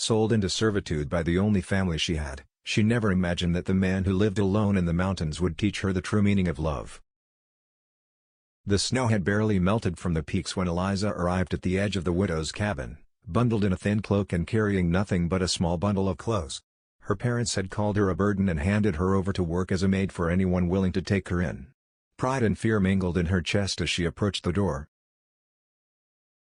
Sold into servitude by the only family she had, she never imagined that the man who lived alone in the mountains would teach her the true meaning of love. The snow had barely melted from the peaks when Eliza arrived at the edge of the widow's cabin, bundled in a thin cloak and carrying nothing but a small bundle of clothes. Her parents had called her a burden and handed her over to work as a maid for anyone willing to take her in. Pride and fear mingled in her chest as she approached the door.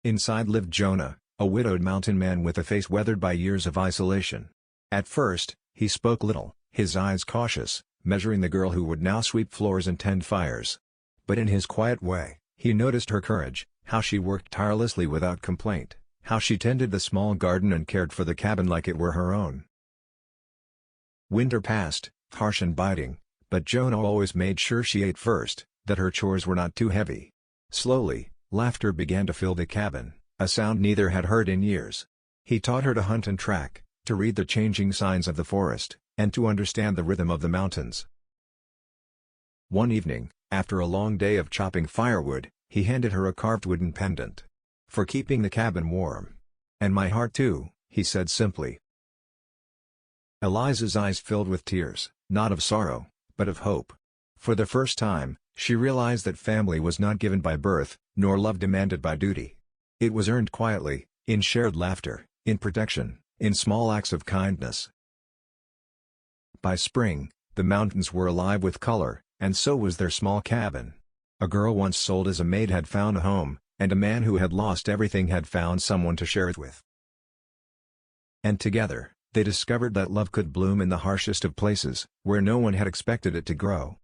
Inside lived Jonah, a widowed mountain man with a face weathered by years of isolation. At first, he spoke little, his eyes cautious, measuring the girl who would now sweep floors and tend fires. But in his quiet way, he noticed her courage, how she worked tirelessly without complaint, how she tended the small garden and cared for the cabin like it were her own. Winter passed, harsh and biting, but Jonah always made sure she ate first, that her chores were not too heavy. Slowly, laughter began to fill the cabin, a sound neither had heard in years. He taught her to hunt and track, to read the changing signs of the forest, and to understand the rhythm of the mountains. One evening, after a long day of chopping firewood, he handed her a carved wooden pendant. "For keeping the cabin warm. And my heart too," he said simply. Eliza's eyes filled with tears, not of sorrow, but of hope. For the first time, she realized that family was not given by birth, nor love demanded by duty. It was earned quietly, in shared laughter, in protection, in small acts of kindness. By spring, the mountains were alive with color, and so was their small cabin. A girl once sold as a maid had found a home, and a man who had lost everything had found someone to share it with. And together, they discovered that love could bloom in the harshest of places, where no one had expected it to grow.